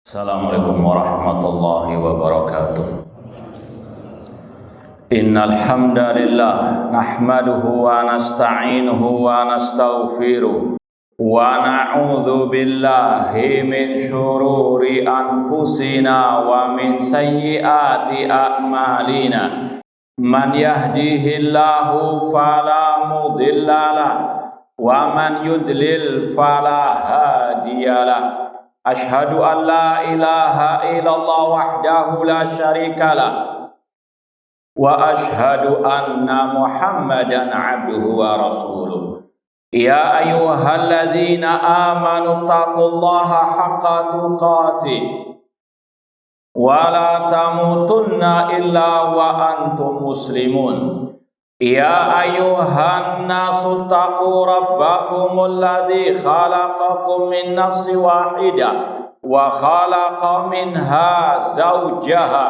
Assalamualaikum warahmatullahi wabarakatuh. Innal hamdalillah nahmaduhu wa nasta'inuhu wa nastaghfiruh wa na'udzu billahi min syururi anfusina wa min sayyiati a'malina. Man yahdihillahu fala mudhillalah wa man yudlil fala hadiyalah. Ashhadu an la ilaha illallah wahdahu la syarikalah wa ashhadu anna Muhammadan abduhu wa rasuluh. Ya ayyuhalladzina amanu taqullaha haqqa tuqatih wa la tamutunna illa wa antum muslimun. Ya ayyuhan nasu taqu rabbakumul ladzi khalaqakum min nafsin wahidah wa khalaqa minha zawjaha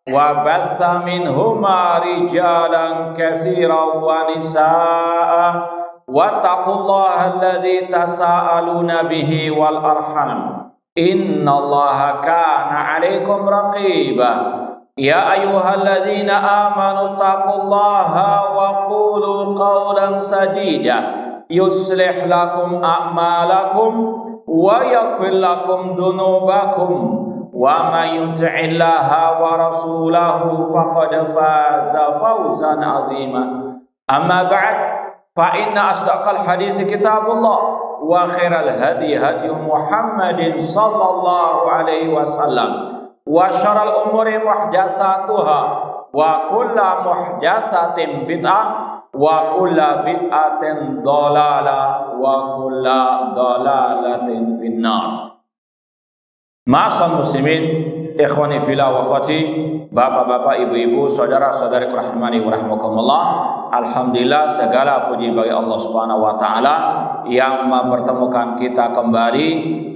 wa batha minhuma rijalan katsiran wa nisaa'a wattaqullaha alladzi tasaaluna bihi wal arham innallaha kana 'alaikum raqiba. Ya ayyuhalladzina amanu taqullaha wa qulu qawlan sadida yuslih lakum a'malakum wa yaghfir lakum dhunubakum wa may yuti'illaha wa rasulahu faqad faza fawzan 'azima. Amma ba'd, fa inna asdaqal hadits kitabullah wa khairal hadi Muhammadin sallallahu alaihi wasallam wa syarrul umuri muhdatsatuha wa kullu muhdatsatin bid'ah wa kullu bid'atin dhalalah wa kullu dhalalatin finnar. Ma'asal muslimin, ikhwani fillah wa akhwati, bapak-bapak, ibu-ibu, saudara-saudari rahimani wa rahmakumullah. Alhamdulillah, segala puji bagi Allah Subhanahu wa taala yang mempertemukan kita kembali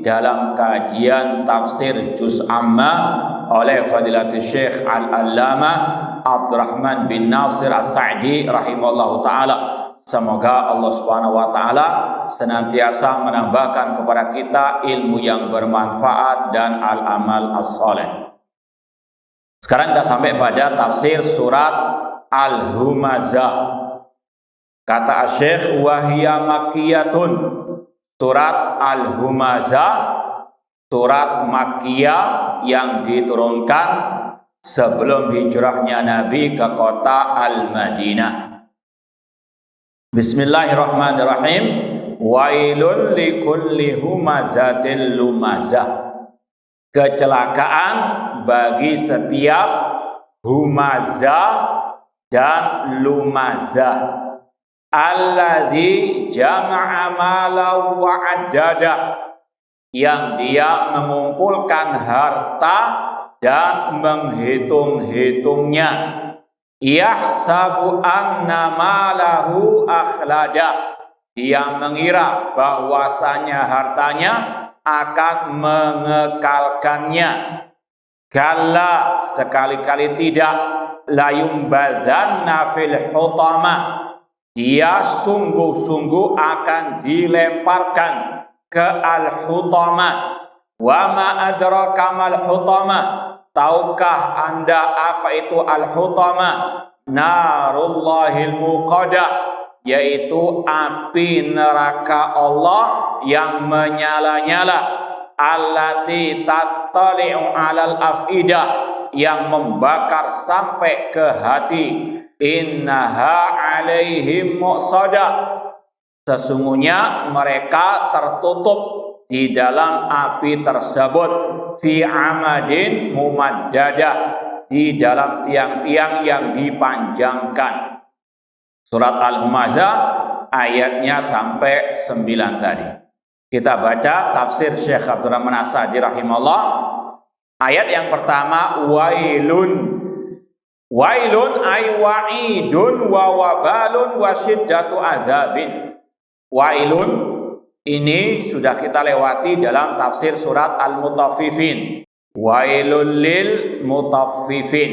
dalam kajian tafsir juz amma oleh Fadilatul Syekh Al-Allamah Abdurrahman bin Nasir As-Sa'di rahimahullahu taala. Semoga Allah Subhanahu wa taala senantiasa menambahkan kepada kita ilmu yang bermanfaat dan al-amal as-saleh. Sekarang kita sampai pada tafsir surat Al-Humazah. Kata Syekh, wahiyya makkiyatun. Surat Al-Humazah, surat Makkiyah yang diturunkan sebelum hijrahnya Nabi ke kota Al-Madinah. Bismillahirrahmanirrahim. Wailul likulli humazatil lumazah. Kecelakaan bagi setiap humazah dan lumazah. Alladzi jama'a malan wa addada, yang dia mengumpulkan harta dan menghitung-hitungnya. Yahsabu anna malahu akhlada, dia mengira bahwasanya hartanya akan mengekalkannya. Kalla, sekali-kali tidak. Layumbadanna fil hutama, dia sungguh-sungguh akan dilemparkan ke al-hutama. Wa ma adraka mal hutama, tahukah Anda apa itu al-hutama? Narullahil muqadah, yaitu api neraka Allah yang menyala-nyala. Allati tattali'u 'alal afidah, yang membakar sampai ke hati. Innaha 'alaihim mu'sadah, sesungguhnya mereka tertutup di dalam api tersebut. Fi amadin mumaddadah, di dalam tiang-tiang yang dipanjangkan. Surat Al-Humazah ayatnya sampai 9 tadi. Kita baca tafsir Syekh Abdurrahman As-Sa'di rahimahullah. Ayat yang pertama, wailun. Wailun ay wa'idun wa wabalun wa syiddatu adzabin. Wailun ini sudah kita lewati dalam tafsir surat Al-Mutaffifin. Wailul lil mutaffifin.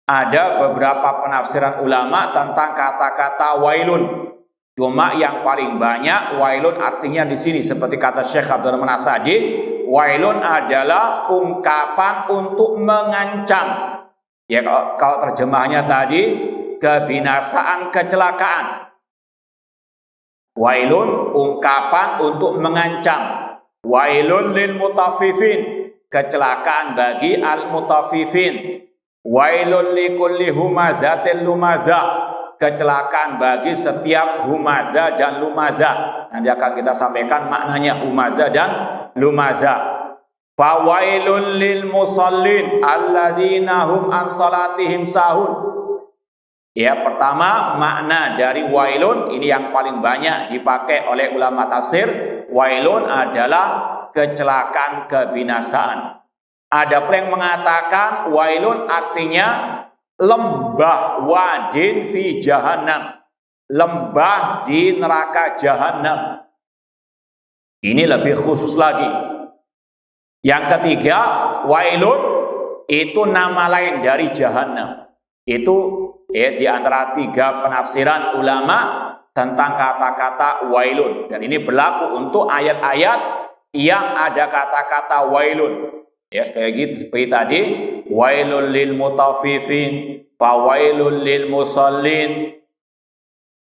Ada beberapa penafsiran ulama tentang kata-kata wailun. Cuma yang paling banyak wailun artinya di sini seperti kata Syekh Abdurrahman As-Sa'di, wailun adalah ungkapan untuk mengancam. Ya, kalau terjemahnya tadi kebinasaan, kecelakaan. Wailun ungkapan untuk mengancam. Wailun lil mutaffifin, kecelakaan bagi al mutaffifin. Wailun likulli humazatil lumazah, kecelakaan bagi setiap humazah dan lumazah. Nanti akan kita sampaikan maknanya humazah dan lumazah. Fawailul lil musallin alladzina hum an salatihim sahun. Ya, pertama makna dari wailun ini yang paling banyak dipakai oleh ulama tafsir. Wailun adalah kecelakaan, kebinasaan. Ada yang mengatakan wailun artinya lembah wadin fi jahannam, lembah di neraka jahannam. Ini lebih khusus lagi. Yang ketiga, wailun itu nama lain dari jahannam. Itu di antara 3 penafsiran ulama tentang kata-kata wailun. Dan ini berlaku untuk ayat-ayat yang ada kata-kata wailun. Ya, sekali lagi seperti tadi, wailul lil mutaffifin, fawailul lil musallin,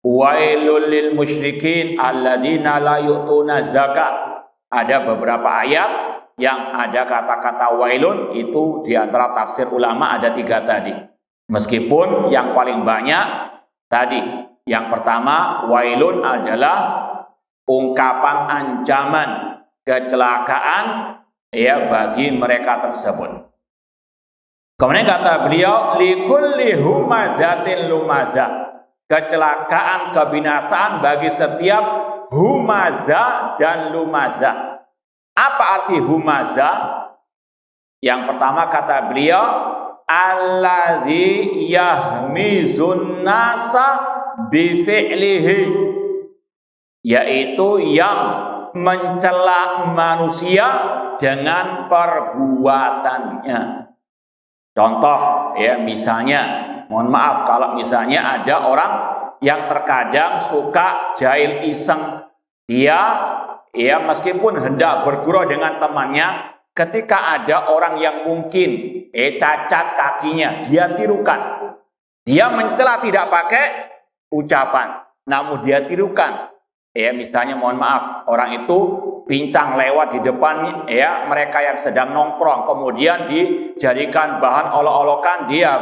wailul lil musyrikin alladzina la yu'tuna zakat. Ada beberapa ayat yang ada kata-kata wailun, itu di antara tafsir ulama ada 3 tadi. Meskipun yang paling banyak tadi, yang pertama wailun adalah ungkapan ancaman kecelakaan ya bagi mereka tersebut. Kemudian kata beliau likulli humazatin lumazah, kecelakaan, kebinasaan bagi setiap humazah dan lumazah. Apa arti humazah? Yang pertama kata beliau alladzi yahmizun nasa bi fi'lihi, yaitu yang mencela manusia dengan perbuatannya. Contoh ya, misalnya mohon maaf kalau misalnya ada orang yang terkadang suka jahil iseng. Dia ya meskipun hendak bergurau dengan temannya, ketika ada orang yang mungkin cacat kakinya, dia tirukan. Dia mencela tidak pakai ucapan, namun dia tirukan. Ya misalnya mohon maaf, orang itu pincang lewat di depan ya mereka yang sedang nongkrong, kemudian dijadikan bahan olok-olokan, dia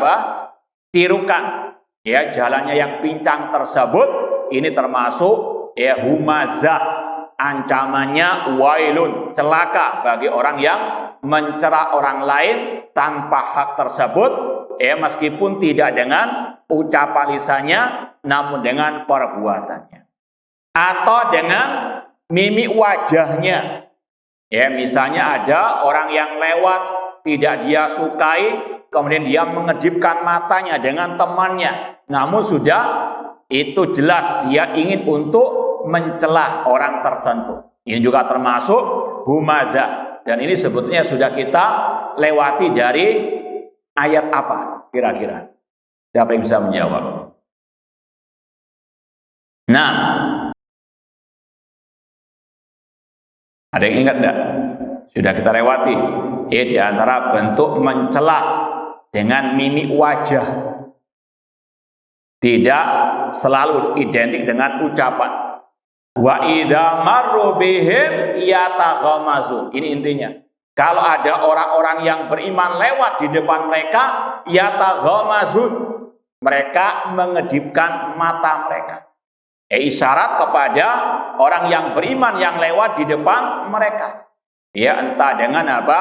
tirukan. Ya jalannya yang pincang tersebut, ini termasuk ya humazah, ancamannya wailun, celaka bagi orang yang mencela orang lain tanpa hak tersebut, ya meskipun tidak dengan ucapan lisannya, namun dengan perbuatannya atau dengan mimik wajahnya. Ya misalnya ada orang yang lewat tidak dia sukai, kemudian dia mengedipkan matanya dengan temannya, namun sudah itu jelas dia ingin untuk mencela orang tertentu. Ini juga termasuk humazah, dan ini sebetulnya sudah kita lewati dari ayat apa kira-kira? Siapa yang bisa menjawab? Nah, ada yang ingat enggak? Sudah kita lewati. Di antara bentuk mencela dengan mimik wajah, tidak selalu identik dengan ucapan. Wa idza marru bihim yataghamazun. Ini intinya. Kalau ada orang-orang yang beriman lewat di depan mereka, yataghamazun, mereka mengedipkan mata mereka. Isyarat kepada orang yang beriman yang lewat di depan mereka. Ya entah dengan apa?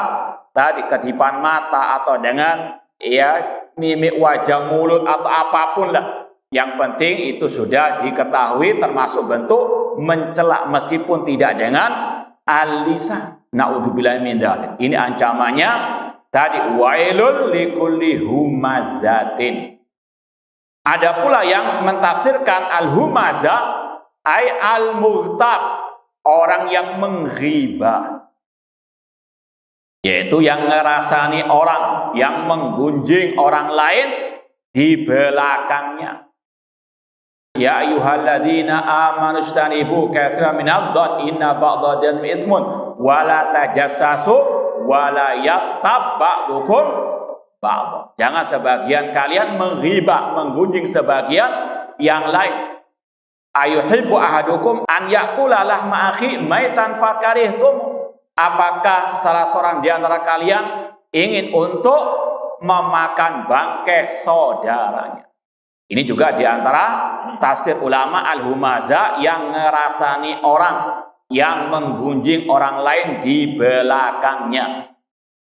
Tadi kedipan mata atau dengan ya mimik wajah, mulut atau apapun lah. Yang penting itu sudah diketahui termasuk bentuk mencela meskipun tidak dengan al-lisan. Na'udzubillahi min dzalik. Ini ancamannya tadi wailul likulli humazatin. Ada pula yang mentafsirkan al-humazah ay al-mughtab, orang yang menghibah, yaitu yang ngerasani orang, yang menggunjing orang lain di belakangnya. Ya ayyuhalladzina amanu istanibu katsiran minadh-dhanni inna ba'dadh-dhanni itsmun wala tajassasu wala yaghtab ba'dukum ba'd. Jangan sebagian kalian menghibah, menggunjing sebagian yang lain. Ayuhibbu ahadukum an ya'kula lahma akhi maitan fakarihtum. Apakah salah seorang di antara kalian ingin untuk memakan bangkai saudaranya? Ini juga di antara tafsir ulama al-humaza yang ngerasani orang yang menggunjing orang lain di belakangnya.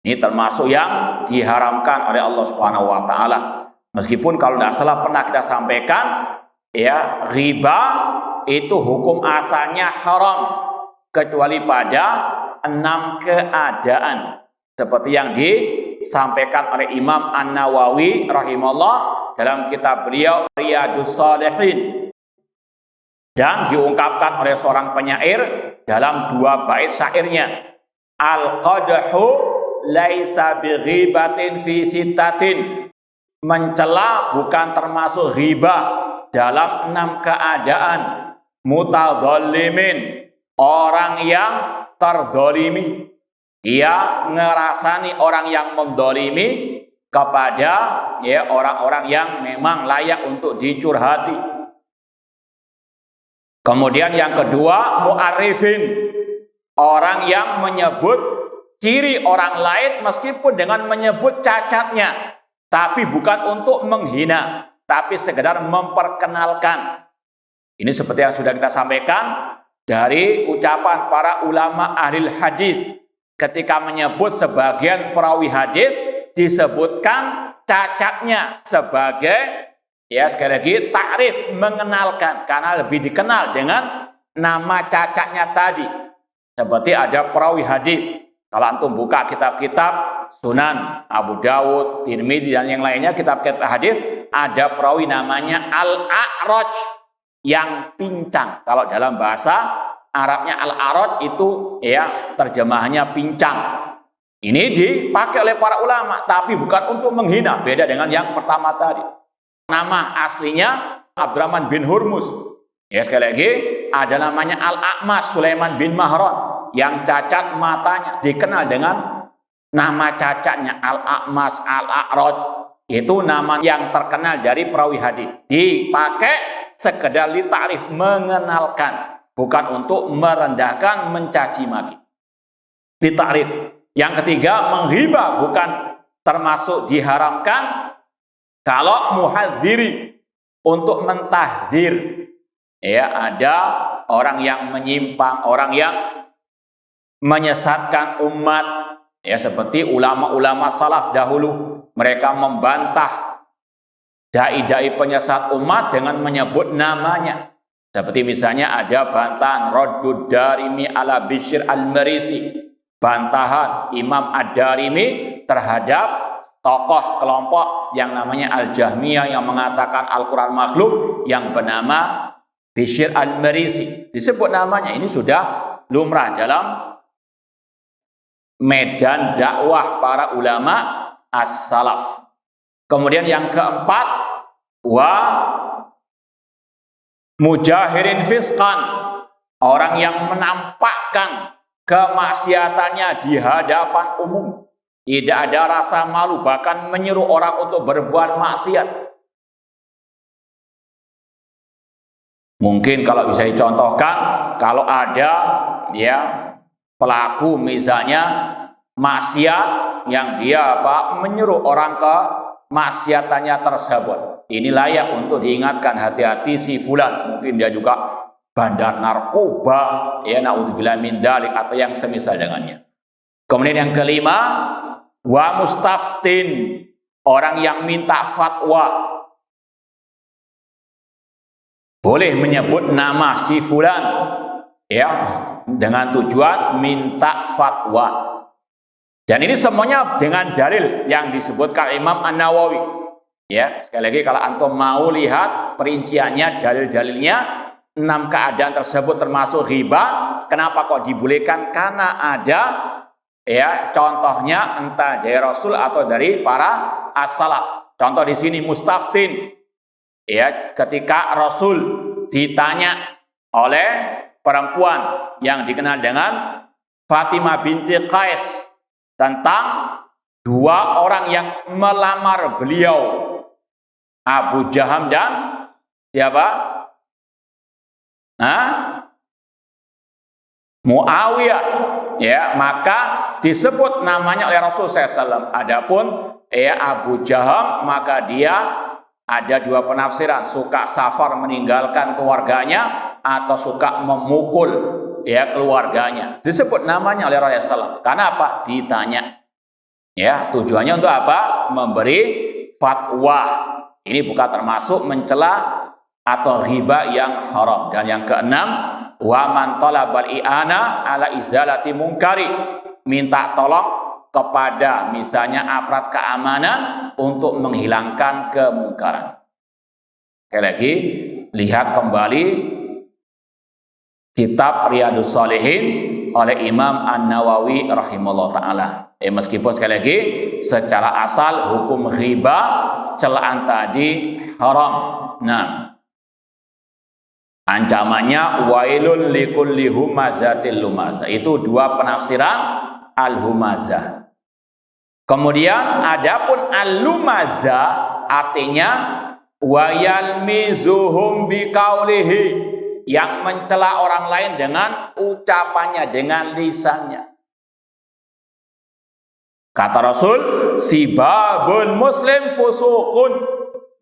Ini termasuk yang diharamkan oleh Allah Subhanahu wa taala. Meskipun kalau tidak salah pernah kita sampaikan, ya, riba itu hukum asalnya haram kecuali pada 6 keadaan. Seperti yang disampaikan oleh Imam An-Nawawi rahimahullah dalam kitab beliau Riyadhus Shalihin, dan diungkapkan oleh seorang penyair dalam 2 bait syairnya. Al-qadhu laisa bighibatin fi sittatin. Mencela bukan termasuk riba dalam 6 keadaan. Mutadzallimin, orang yang terdolimi, dia ngerasani orang yang mendolimi kepada, ya, orang-orang yang memang layak untuk dicurhati. Kemudian yang kedua, mu'arifin, orang yang menyebut ciri orang lain meskipun dengan menyebut cacatnya, tapi bukan untuk menghina, tapi sekedar memperkenalkan. Ini seperti yang sudah kita sampaikan dari ucapan para ulama ahli hadis ketika menyebut sebagian perawi hadis disebutkan cacatnya sebagai, ya, sekali lagi takrif, mengenalkan, karena lebih dikenal dengan nama cacatnya tadi. Seperti ada perawi hadis, kalau antum buka kitab-kitab Sunan Abu Dawud, Tirmidzi dan yang lainnya, kitab-kitab hadis, ada perawi namanya Al-A'raj, yang pincang. Kalau dalam bahasa Arabnya Al-A'raj itu, ya, terjemahannya pincang. Ini dipakai oleh para ulama, tapi bukan untuk menghina. Beda dengan yang pertama tadi. Nama aslinya Abdurrahman bin Hurmuz. Ya, sekali lagi ada namanya Al-A'mas Sulaiman bin Mahran, yang cacat matanya, dikenal dengan nama cacatnya Al-A'mas, Al-A'raj. Itu nama yang terkenal dari perawi hadis. Dipakai sekedar li ta'rif, mengenalkan, bukan untuk merendahkan, mencaci maki. Li ta'rif. Yang ketiga, menghibah bukan termasuk diharamkan kalau muhadziri, untuk mentahdzir. Ya, ada orang yang menyimpang, orang yang menyesatkan umat, ya, seperti ulama-ulama salaf dahulu, mereka membantah dai-dai penyesat umat dengan menyebut namanya. Seperti misalnya ada bantahan Raddud Darimi ala Bishr al-Marisi, bantahan Imam Ad-Darimi terhadap tokoh kelompok yang namanya Al-Jahmiyah yang mengatakan Al-Quran makhluk, yang bernama Bishr al-Marisi. Disebut namanya. Ini sudah lumrah dalam medan dakwah para ulama as-salaf. Kemudian yang keempat, wa mujahirin fisqan, orang yang menampakkan kemaksiatannya di hadapan umum, tidak ada rasa malu, bahkan menyuruh orang untuk berbuat maksiat. Mungkin kalau bisa dicontohkan, kalau ada, ya, pelaku misalnya maksiat yang dia menyuruh orang ke maksiatannya tersebut, ini layak untuk diingatkan, hati-hati si fulan, mungkin dia juga bandar narkoba, ya, naudzubillah min dzalik, atau yang semisal dengannya. Kemudian yang kelima, wa mustaftin, orang yang minta fatwa. Boleh menyebut nama si fulan, ya, dengan tujuan minta fatwa. Dan ini semuanya dengan dalil yang disebutkan Imam An-Nawawi. Ya, sekali lagi kalau antum mau lihat perinciannya, dalil-dalilnya, 6 keadaan tersebut termasuk riba. Kenapa kok dibolehkan? Karena ada, ya, contohnya entah dari Rasul atau dari para as-salaf. Contoh di sini mustaftin. Ya, ketika Rasul ditanya oleh perempuan yang dikenal dengan Fatimah binti Qais tentang dua orang yang melamar beliau, Abu Jaham dan siapa? Muawiyah. Ya, maka disebut namanya oleh Rasulullah SAW. Adapun Abu Jaham, maka dia ada dua penafsiran, suka safar meninggalkan keluarganya atau suka memukul keluarganya. Disebut namanya oleh Rasulullah SAW. Karena apa? Ditanya. Ya, tujuannya untuk apa? Memberi fatwa. Ini bukan termasuk mencela atau riba yang haram. Dan yang keenam, wa man talabal i'ana ala izalati munkari, minta tolong kepada misalnya aparat keamanan untuk menghilangkan kemungkaran. Sekali lagi, lihat kembali kitab Riyadhus Shalihin oleh Imam An-Nawawi rahimahullah ta'ala. Meskipun sekali lagi secara asal hukum riba celaan tadi haram. Nah, ancamannya wailul likulli humazatil lumazah. Itu dua penafsiran al-humazah. Kemudian adapun al-lumazah artinya wayalmizuhum biqaulihi, yang mencela orang lain dengan ucapannya, dengan lisannya. Kata Rasul, sibabul muslim fusuqun,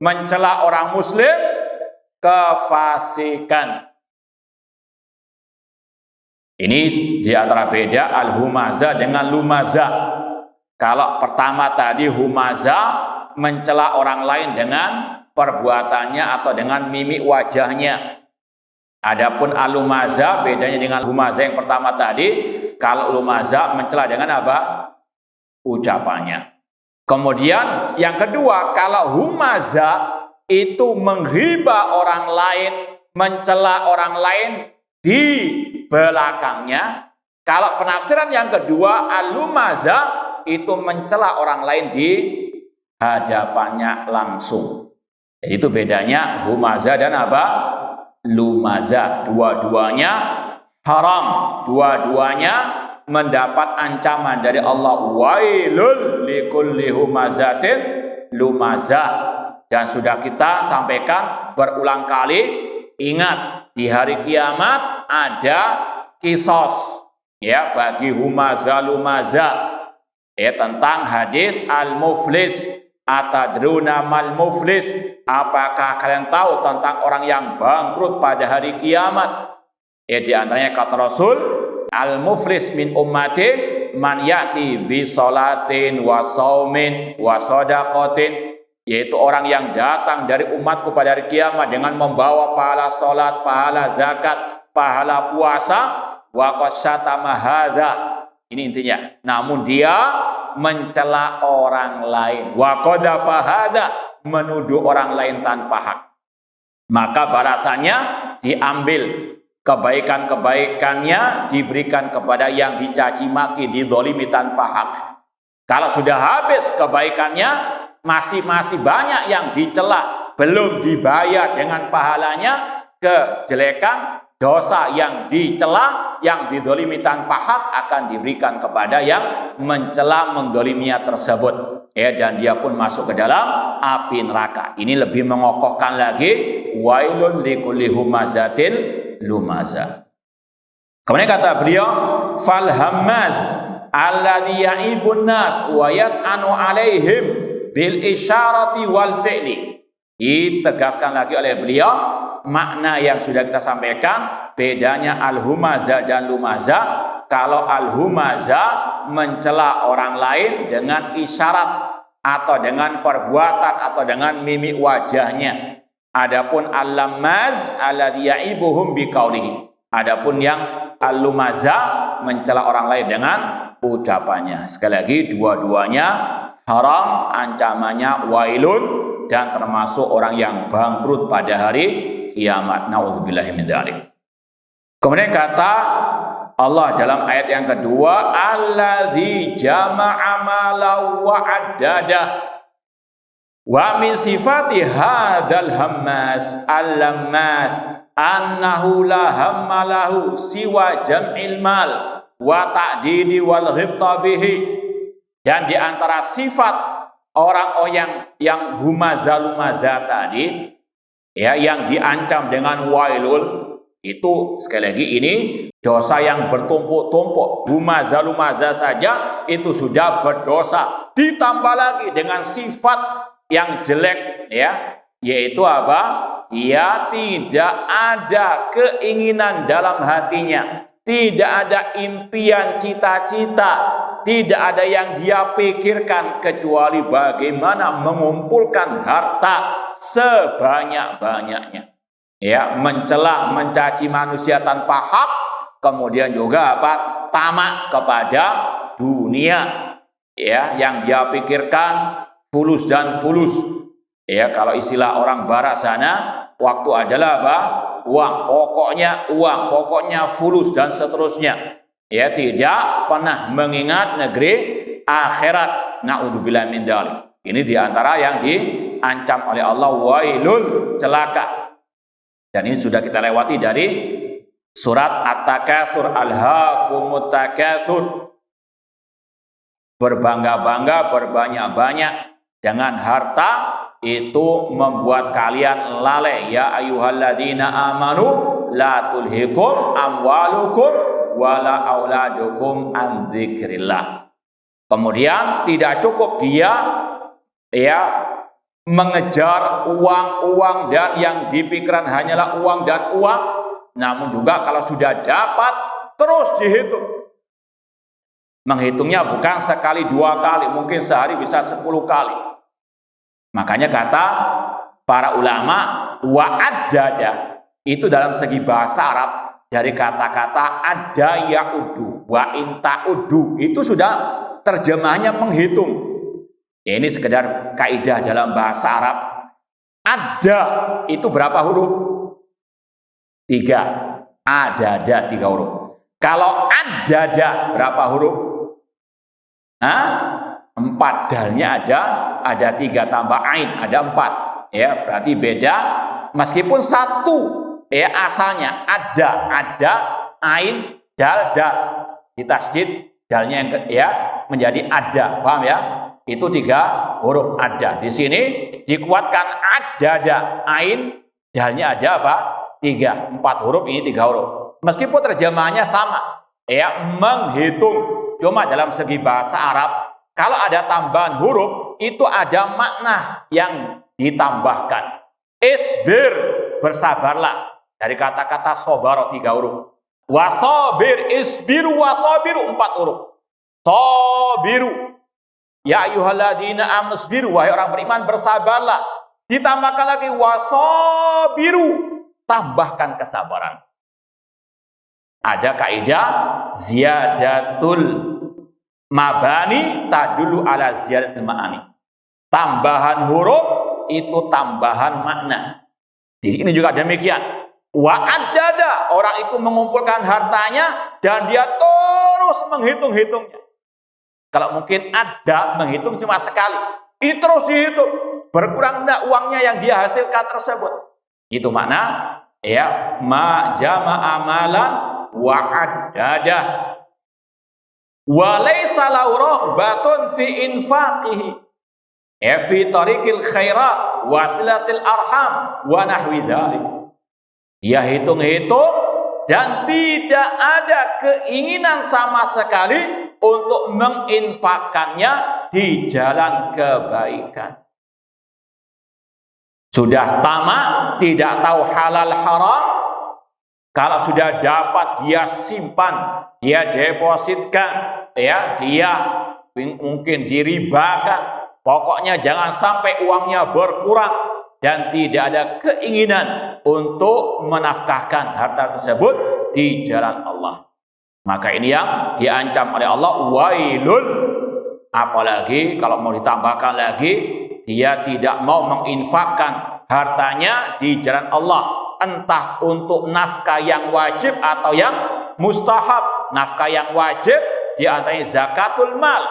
mencela orang muslim kefasikan. Ini di antara beda al-humazah dengan lumazah. Kalau pertama tadi humazah mencela orang lain dengan perbuatannya atau dengan mimik wajahnya. Adapun al-lumazah bedanya dengan humazah yang pertama tadi. Kalau lumazah mencela dengan apa? Ucapannya. Kemudian yang kedua, kalau humazah itu menghibah orang lain, mencela orang lain di belakangnya. Kalau penafsiran yang kedua, al-lumazah itu mencela orang lain di hadapannya langsung. Jadi itu bedanya humazah dan apa? Lumazah. Dua-duanya haram, dua-duanya mendapat ancaman dari Allah, wailul likulli humazatin lumazah. Dan sudah kita sampaikan berulang kali, ingat di hari kiamat ada kisos bagi humazah lumazah, tentang hadis al-muflis. Atadruna mal muflis, apakah kalian tahu tentang orang yang bangkrut pada hari kiamat? Di antaranya kata Rasul, al-muflis min ummati man ya'ti bi salatin wa saumin wa sadaqatin, yaitu orang yang datang dari umatku pada hari kiamat dengan membawa pahala salat, pahala zakat, pahala puasa, wa qasyatama hadza. Ini intinya. Namun dia mencela orang lain, wa qadhafa hadza, menuduh orang lain tanpa hak. Maka balasannya diambil, kebaikan-kebaikannya diberikan kepada yang dicaci maki, dizalimi tanpa hak. Kalau sudah habis kebaikannya, masih banyak yang dicela, belum dibayar dengan pahalanya, kejelekan, dosa yang dicela, yang dizalimi tanpa hak akan diberikan kepada yang mencela, menzaliminya tersebut. Dan dia pun masuk ke dalam api neraka. Ini lebih mengokohkan lagi, wailun likulli humazatil lumazah. Kemudian kata beliau, fal hammaz alladhi ya'ibun nas wa yat'anu alaihim bil isyarati wal fi'li. Ditegaskan lagi oleh beliau makna yang sudah kita sampaikan, bedanya al-humazah dan lumazah. Kalau al-humazah mencela orang lain dengan isyarat atau dengan perbuatan atau dengan mimik wajahnya. Adapun al-lamaz alladhi ya'ibuhum biqaulihi. Adapun yang al-lumazah mencela orang lain dengan ucapannya. Sekali lagi, dua-duanya haram, ancamannya wailun, dan termasuk orang yang bangkrut pada hari kiamat. Na'udzubillahi min dzalik. Kemudian kata Allah dalam ayat yang kedua, alladzi jama'a malan wa addadah. Wa min sifati hadzal hammaz al-lammas annahu la hammalahu siwa jam'il mal wa ta'didi wal ghibta bihi. Dan di antara sifat orang-orang yang humaza-lumaza tadi, ya, yang diancam dengan wailul, itu sekali lagi ini dosa yang bertumpuk-tumpuk. Humaza-lumaza saja itu sudah berdosa. Ditambah lagi dengan sifat yang jelek, ya, yaitu apa? Dia tidak ada keinginan dalam hatinya, tidak ada impian cita-cita, tidak ada yang dia pikirkan kecuali bagaimana mengumpulkan harta sebanyak-banyaknya. Ya, mencela, mencaci manusia tanpa hak, kemudian juga apa? Tamak kepada dunia. Ya, yang dia pikirkan fulus dan fulus. Ya, kalau istilah orang barat sana, waktu adalah apa? Uang, pokoknya fulus dan seterusnya. Ya, tidak pernah mengingat negeri akhirat. Na'udzubillah min dzalik. Ini diantara yang diancam oleh Allah, wailul, celaka. Dan ini sudah kita lewati dari surat At-Takatsur, alhaakumut takatsur. Berbangga-bangga, berbanyak-banyak dengan harta itu membuat kalian lalai. Ya ayyuhalladzina amanu la tulhikum amwalukum wala auladukum an dzikrillah. Kemudian tidak cukup dia, ya, mengejar uang dan yang dipikirkan hanyalah uang dan uang, namun juga kalau sudah dapat terus dihitung. Menghitungnya bukan sekali dua kali, mungkin sehari bisa 10 kali. Makanya kata para ulama, wa'addada itu dalam segi bahasa Arab dari kata-kata ada ya'udu wa inta'udu, itu sudah terjemahnya menghitung. Ini sekedar kaidah dalam bahasa Arab. Ada itu berapa huruf? 3. Adada 3 huruf. Kalau adada berapa huruf? 4. Dalnya ada 3 tambah ain ada 4. Ya, berarti beda. Meskipun satu, ya, asalnya ada ain dal. Ditasydid dalnya yang ya menjadi ada. Paham ya? Itu 3 huruf ada. Di sini dikuatkan adada, ain, dalnya ada apa? 3. 4 huruf, ini 3 huruf. Meskipun terjemahannya sama, ya, menghitung. Cuma dalam segi bahasa Arab, kalau ada tambahan huruf, itu ada makna yang ditambahkan. Isbir, bersabarlah. Dari kata-kata sobaro 3 huruf. Wasobir, isbiru, wasobiru 4 huruf. Sobiru. Ya ayyuhalladzina amanu sabiru, wahai orang beriman bersabarlah. Ditambahkan lagi wasabiru, tambahkan kesabaran. Ada kaidah ziyadatul mabani tadulu ala ziyadatul ma'ani. Tambahan huruf itu tambahan makna. Di ini juga demikian. Wa'addada, orang itu mengumpulkan hartanya dan dia terus menghitung-hitungnya. Kalau mungkin ada menghitung cuma sekali, ini terus dihitung, berkurang enggak uangnya yang dia hasilkan tersebut. Itu makna, ya, ma jama amalan wa addada wa laysa lahu raghbatun fi infaqihi fi tariqil khairat wasilatil arham wa nahwi dzalik. Dia hitung-hitung dan tidak ada keinginan sama sekali untuk menginfakkannya di jalan kebaikan. Sudah tamak, tidak tahu halal haram. Kalau sudah dapat dia simpan, dia depositkan, ya, dia mungkin diribakan. Pokoknya jangan sampai uangnya berkurang dan tidak ada keinginan untuk menafkahkan harta tersebut di jalan Allah. Maka ini yang diancam oleh Allah, wailun. Apalagi kalau mau ditambahkan lagi, dia tidak mau menginfakkan hartanya di jalan Allah, entah untuk nafkah yang wajib atau yang mustahab. Nafkah yang wajib di antaranya zakatul mal.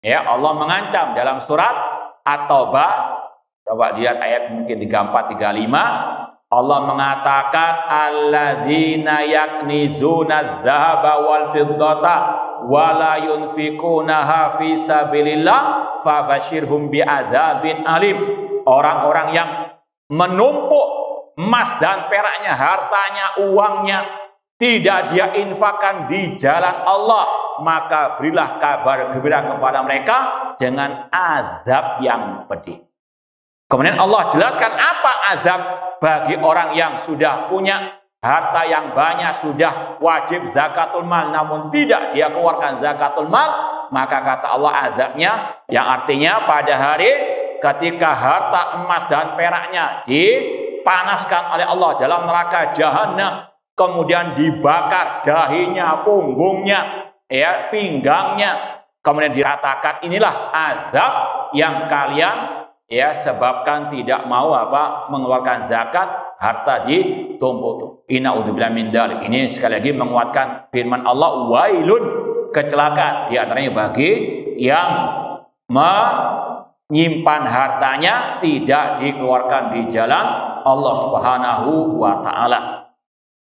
Ya, Allah mengancam dalam surat At-Taubah. Coba lihat ayat mungkin 34 35. Allah mengatakan alladzina yaknizuna dzahaba wal fiddata wa la yunfikunaha fi sabilillah fabashirhum bi'adzabin alim. Orang-orang yang menumpuk emas dan peraknya, hartanya, uangnya, tidak dia infakkan di jalan Allah, maka berilah kabar gembira kepada mereka dengan azab yang pedih. Kemudian Allah jelaskan apa azab bagi orang yang sudah punya harta yang banyak, sudah wajib zakatul mal, namun tidak dia keluarkan zakatul mal, maka kata Allah azabnya, yang artinya pada hari ketika harta emas dan peraknya dipanaskan oleh Allah dalam neraka jahanam, kemudian dibakar dahinya, punggungnya, ya, pinggangnya, kemudian dikatakan inilah azab yang kalian sebabkan tidak mau mengeluarkan zakat, harta ditumpuk. Innaudzubillahi min dzalik. Ini sekali lagi menguatkan firman Allah, wailun, kecelakaan di antaranya bagi yang menyimpan hartanya tidak dikeluarkan di jalan Allah Subhanahu wa taala.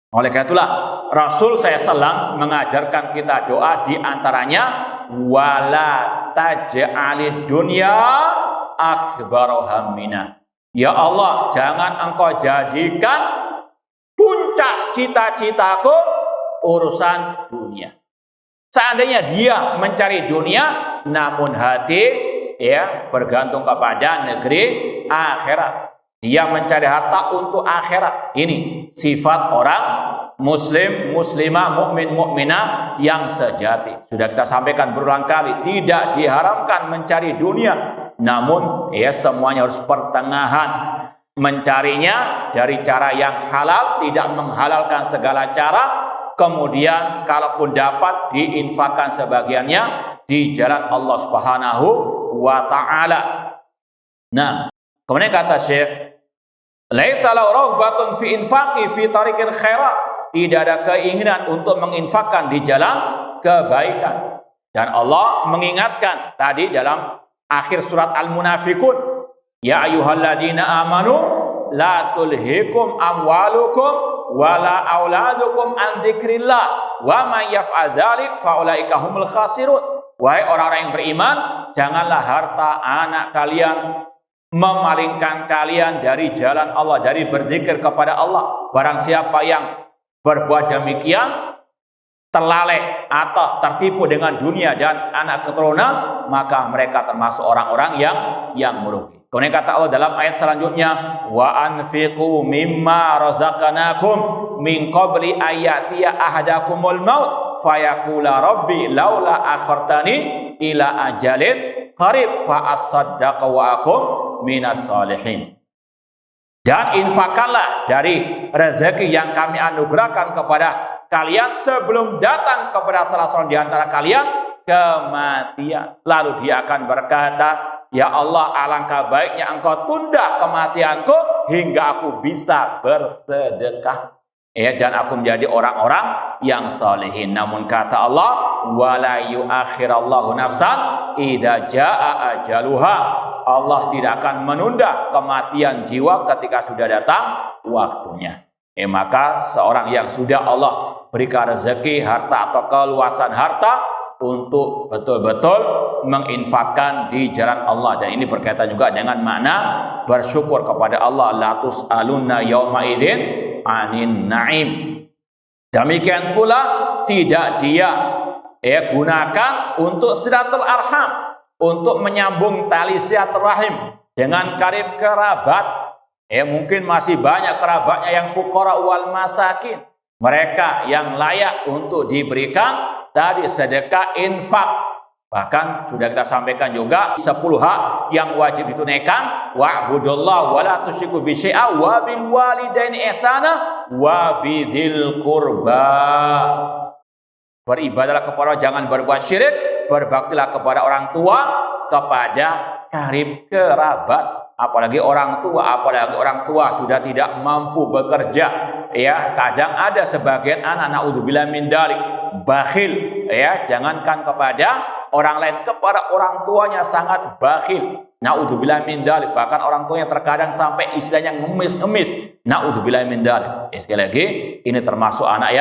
Oleh karena itulah Rasul SAW mengajarkan kita doa, di antaranya wala taj'alid dunya akbaru hammina. Ya Allah, jangan engkau jadikan puncak cita-citaku urusan dunia. Seandainya dia mencari dunia, namun hati bergantung kepada negeri akhirat. Dia mencari harta untuk akhirat. Ini sifat orang muslim, muslimah, mukmin, mukminah yang sejati. Sudah kita sampaikan berulang kali, tidak diharamkan mencari dunia, namun semuanya harus pertengahan. Mencarinya dari cara yang halal, tidak menghalalkan segala cara. Kemudian kalaupun dapat, diinfakkan sebagiannya di jalan Allah Subhanahu wa taala. Nah, kemudian kata Syekh, laisa lahu raghbatun fi infaqi fi tariqil khairat. Tidak ada keinginan untuk menginfakkan di jalan kebaikan. Dan Allah mengingatkan tadi dalam akhir surat Al-Munafiqun, ya ayyuhalladzina amanu la tulhikum amwalukum wala auladukum an dzikrillah wa may yaf'al dzalik fa ulaika humul khasirun. Wahai orang-orang yang beriman, janganlah harta anak kalian memalingkan kalian dari jalan Allah, dari berzikir kepada Allah. Barang siapa yang berbuat demikian, terlaleh atau tertipu dengan dunia dan anak keturunan, maka mereka termasuk orang-orang yang merugi. Kemudian kata Allah dalam ayat selanjutnya, wa anfiqu mimma razaqnakum min qabli ayatiya ahadakumul maut fayaqula rabbi laula akhartani ila ajalin qarib fa asaddaqa wa akum minas salihin. Dan infakkanlah dari rezeki yang kami anugerahkan kepada kalian sebelum datang kepada salah seorang di antara kalian kematian. Lalu dia akan berkata, ya Allah, alangkah baiknya engkau tunda kematianku hingga aku bisa bersedekah, dan aku menjadi orang-orang yang salihin. Namun kata Allah, wala yuakhirallahu nafsan idza jaa ajaluha. Allah tidak akan menunda kematian jiwa ketika sudah datang waktunya. Maka seorang yang sudah Allah berikan rezeki, harta atau keluasan harta, untuk betul-betul menginfakkan di jalan Allah. Dan ini berkaitan juga dengan makna bersyukur kepada Allah, la tus'alunna yauma idzin anin na'im. Demikian pula tidak dia gunakan untuk silatul arham, untuk menyambung tali silaturahim dengan karib kerabat. Mungkin masih banyak kerabatnya yang fuqara wal masakin, mereka yang layak untuk diberikan tadi sedekah, infak. Bahkan sudah kita sampaikan juga 10 hak yang wajib ditunaikan, wa'budullah wa la tusyriku bi syai'a wa bil walidaini ihsana wa bidzil qurba. Beribadahlah kepada Allah, jangan berbuat syirik, berbaktilah kepada orang tua, kepada karib kerabat. Apalagi orang tua sudah tidak mampu bekerja, kadang ada sebagian anak, naudzubillah min dzalik, bakhil, jangankan kepada orang lain, kepada orang tuanya sangat bakhil. Naudzubillah min dzalik. Bahkan orang tuanya terkadang sampai istilahnya ngemis-ngemis. Naudzubillah min dzalik. Sekali lagi, ini termasuk anak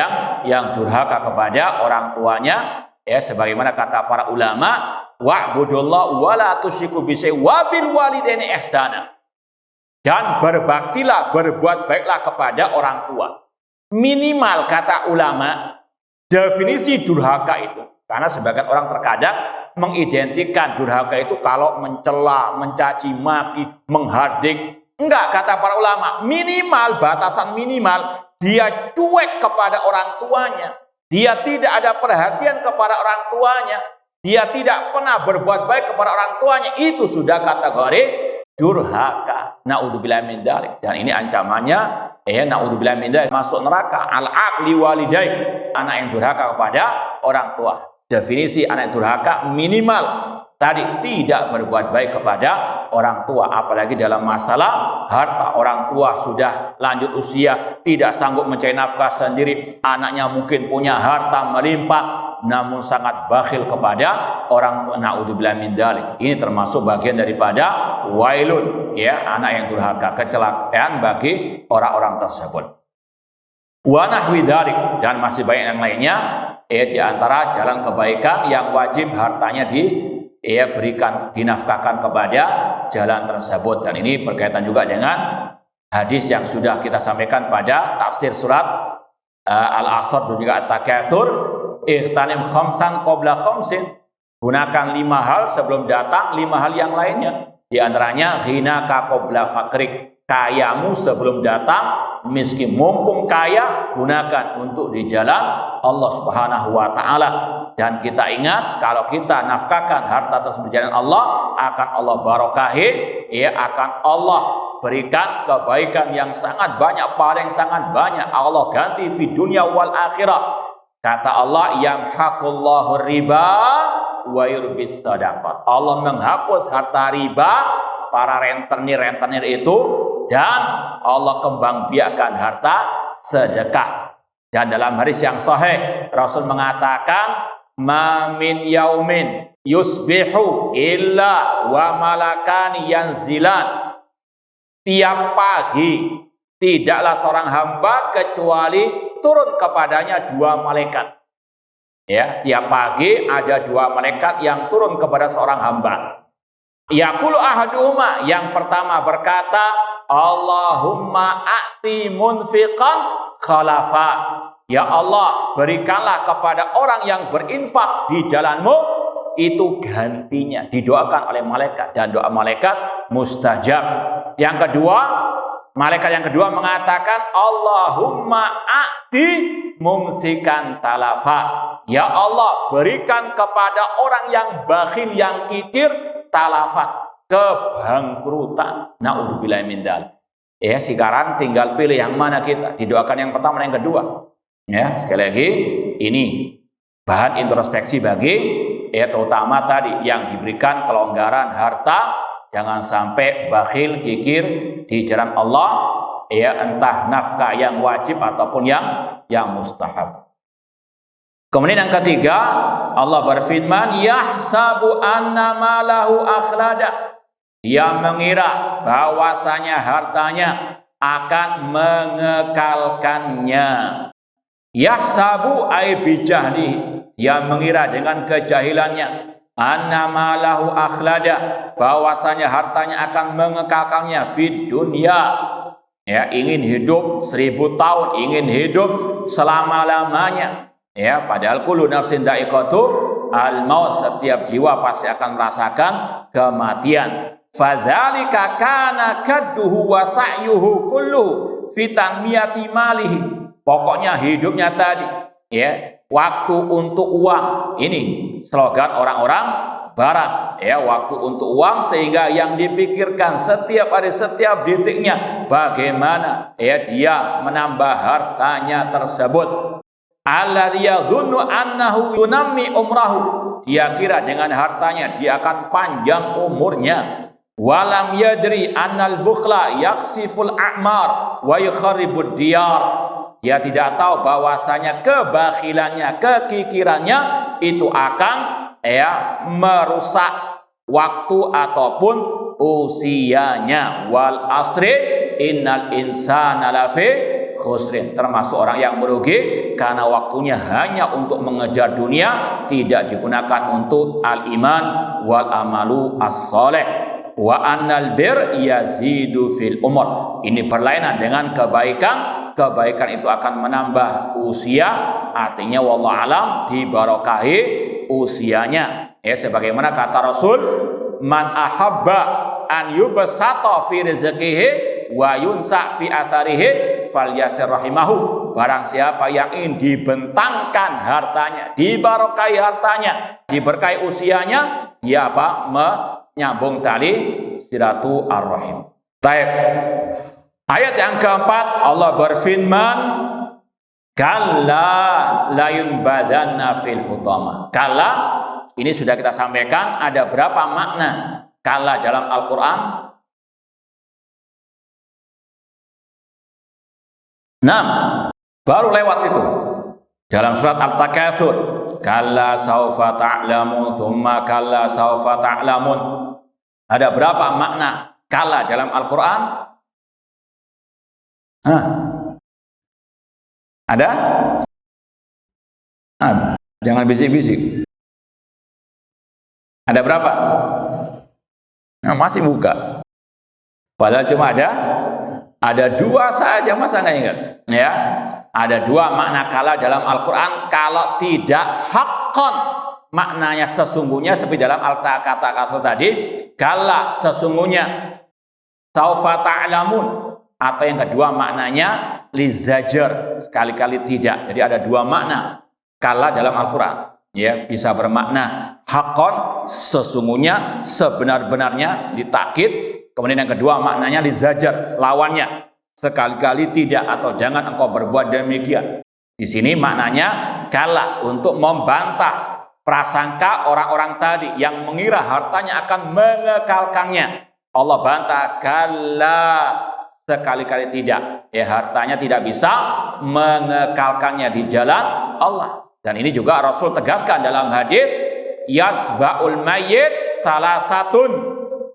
yang durhaka kepada orang tuanya. Ya, sebagaimana kata para ulama, wa'budullah wa la tusyriku bihi wa bil walidaini ihsana. Dan berbaktilah, berbuat baiklah kepada orang tua. Minimal kata ulama, definisi durhaka itu. Karena sebagian orang terkadang mengidentikan durhaka itu kalau mencela, mencaci maki, menghardik. Enggak, kata para ulama, minimal, batasan minimal, dia cuek kepada orang tuanya. Dia tidak ada perhatian kepada orang tuanya. Dia tidak pernah berbuat baik kepada orang tuanya. Itu sudah kategori durhaka. Naudzubillah min dzalik. Dan ini ancamannya, naudzubillah min dzalik, masuk neraka. Al-aqli walidai. Anak yang durhaka kepada orang tua. Definisi anak yang durhaka minimal tadi tidak berbuat baik kepada orang tua, apalagi dalam masalah harta. Orang tua sudah lanjut usia, tidak sanggup mencari nafkah sendiri, anaknya mungkin punya harta melimpah, namun sangat bakhil kepada orang tua. Naudzubillah min dzalik. Ini termasuk bagian daripada wailun, ya, anak yang durhaka, kecelakaan bagi orang-orang tersebut. Wa nahwi dzalik, dan masih banyak yang lainnya. Di antara jalan kebaikan yang wajib hartanya berikan, dinafkahkan kepada jalan tersebut. Dan ini berkaitan juga dengan hadis yang sudah kita sampaikan pada tafsir surat Al-Asr dan juga At-Takatsur. Ightanim khamsan qabla khamsin. Gunakan 5 hal sebelum datang 5 hal yang lainnya. Di antaranya ghinaka qabla fakrik. Kayamu sebelum datang miskin. Mumpung kaya, gunakan untuk di jalan Allah Subhanahu wa taala. Dan kita ingat, kalau kita nafkahkan harta tersebut di jalan Allah, akan Allah barokahi, akan Allah berikan kebaikan yang sangat banyak, paling sangat banyak. Allah ganti fi dunya wal akhirah. Kata Allah, yamhaqullahu riba wa yurbis shadaqat. Allah menghapus harta riba, para rentenir itu, dan Allah kembang biakan harta sedekah. Dan dalam hadis yang sahih, Rasul mengatakan, ma min yaumin yusbihu illa wa malakani yanzilan. Tiap pagi tidaklah seorang hamba kecuali turun kepadanya 2 malaikat. Ya, tiap pagi ada 2 malaikat yang turun kepada seorang hamba. Yaqulu ahaduhuma, yang pertama berkata, Allahumma a'ti munfiqan khalafa. Ya Allah, berikanlah kepada orang yang berinfak di jalanmu itu gantinya. Didoakan oleh malaikat, dan doa malaikat mustajab. Yang kedua, malaikat yang kedua mengatakan, Allahumma a'ti mumsikan talafa. Ya Allah, berikan kepada orang yang bakhil, yang kikir, talafat, kebangkrutan. Naudzubillah min dzalik. Sekarang tinggal pilih yang mana kita. Didoakan yang pertama dan yang kedua. Ya, sekali lagi, ini bahan introspeksi bagi terutama tadi yang diberikan kelonggaran harta, jangan sampai bakhil, kikir di jalan Allah, entah nafkah yang wajib ataupun yang mustahab. Kemudian yang ketiga, Allah berfirman, yahsabu anna malahu akhlada. Dia mengira bahwasanya hartanya akan mengekalkannya. Yahsabu ay bijahli. Dia mengira dengan kejahilannya, anna malahu akhlada, bahwasanya hartanya akan mengekalkannya fid dunya. Ya, ingin hidup 1000 tahun, ingin hidup selama-lamanya. Ya, padahal kullu nafsin dha'iqatu al-maut, setiap jiwa pasti akan merasakan kematian. Fadzalika kana kadduhu wa sa'yuhu kullu fi tanmiyati malihi. Pokoknya hidupnya tadi, waktu untuk uang. Ini slogan orang-orang barat, waktu untuk uang, sehingga yang dipikirkan setiap hari, setiap detiknya bagaimana dia menambah hartanya tersebut. Alladzi yadhunnu annahu yunammi umrahu. Dia kira dengan hartanya dia akan panjang umurnya. Walam yadri annal bukhla yaksiful a'mar wa yukharribud diyar. Dia tidak tahu bahwasanya kebakhilannya, kekikirannya itu akan merusak waktu ataupun usianya. Wal asri innal insana lafi khusrin, termasuk orang yang merugi karena waktunya hanya untuk mengejar dunia, tidak digunakan untuk al-iman wal amalu as-soleh. Wa annal bir yazidu fil umur, ini berlainan dengan kebaikan. Kebaikan itu akan menambah usia, artinya wallahu alam dibarokahi usianya. Ya, sebagaimana kata Rasul, man ahabba an yubsata fi rizqihi wa yunsa fi atharihi falyasir rahimahu. Barang siapa yang ingin dibentangkan hartanya, dibarokahi hartanya, diberkahi usianya, dia apa? Menyambung tali silatu ar-rahim. Taib. Ayat yang keempat, Allah berfirman, kalla la yunbadanna fil hutama. Kalla, ini sudah kita sampaikan, ada berapa makna kalla dalam Al-Quran? 6. Baru lewat itu dalam surat Al-Takatsur, kalla saufa ta'lamun thumma kalla saufa ta'lamun. Ada berapa makna kalla dalam Al-Quran? Ada? Jangan bisik-bisik. Ada berapa? Masih buka. Padahal cuma ada 2 saja, masa nggak ingat? Ya, ada 2 makna kala dalam Al-Quran. Kalau tidak haqqan, maknanya sesungguhnya, seperti dalam kata-kata tadi, kala sesungguhnya, saufa ta'lamun. Atau yang kedua maknanya lizajar, sekali-kali tidak. Jadi ada 2 makna kala dalam Al-Quran. Ya, bisa bermakna haqqan, sesungguhnya, sebenar-benarnya, ditakid. Kemudian yang kedua maknanya lizajar, lawannya, sekali-kali tidak atau jangan engkau berbuat demikian. Di sini maknanya kala, untuk membantah prasangka orang-orang tadi yang mengira hartanya akan mengekalkannya. Allah bantah, kala, sekali-kali tidak. Ya, hartanya tidak bisa mengekalkannya di jalan Allah. Dan ini juga Rasul tegaskan dalam hadis, yatsba'ul mayyit salasatun.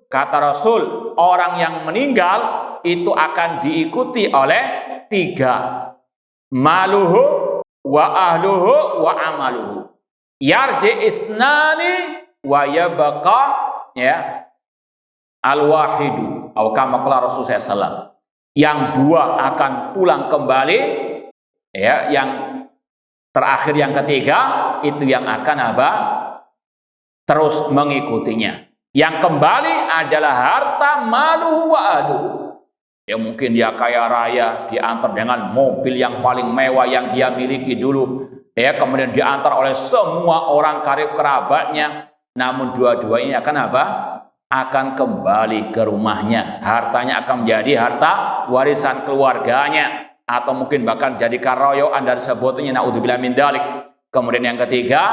Kata Rasul, orang yang meninggal itu akan diikuti oleh 3. Maluhu wa ahluhu wa amaluhu. Yarji isnani wa yabqa, ya, al-wahidu. Atau kama qala Rasul SAW. Yang 2 akan pulang kembali, ya, yang terakhir yang ketiga itu yang akan apa? Terus mengikutinya. Yang kembali adalah harta maluhu wa ahluhu. Ya, mungkin dia kaya raya, diantar dengan mobil yang paling mewah yang dia miliki dulu. Ya, kemudian diantar oleh semua orang karib kerabatnya. Namun dua-duanya akan apa? Akan kembali ke rumahnya. Hartanya akan menjadi harta warisan keluarganya, atau mungkin bahkan jadi karoyoan dari sebutnya, naudzubillah min dzalik. Kemudian yang ketiga,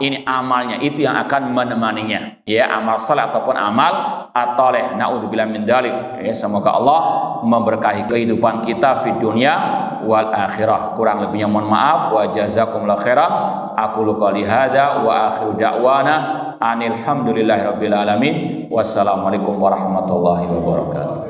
ini amalnya itu yang akan menemaninya, ya, amal saleh ataupun amal at-thaleh, naudzubillah min dzalik. Ya, semoga Allah memberkahi kehidupan kita di dunia wal akhirah. Kurang lebihnya mohon maaf. Wa jazakumullahu khairan. Aqulu qouli hadza wa akhiru da'wana anil hamdulillahi rabbil alamin. Wassalamualaikum warahmatullahi wabarakatuh.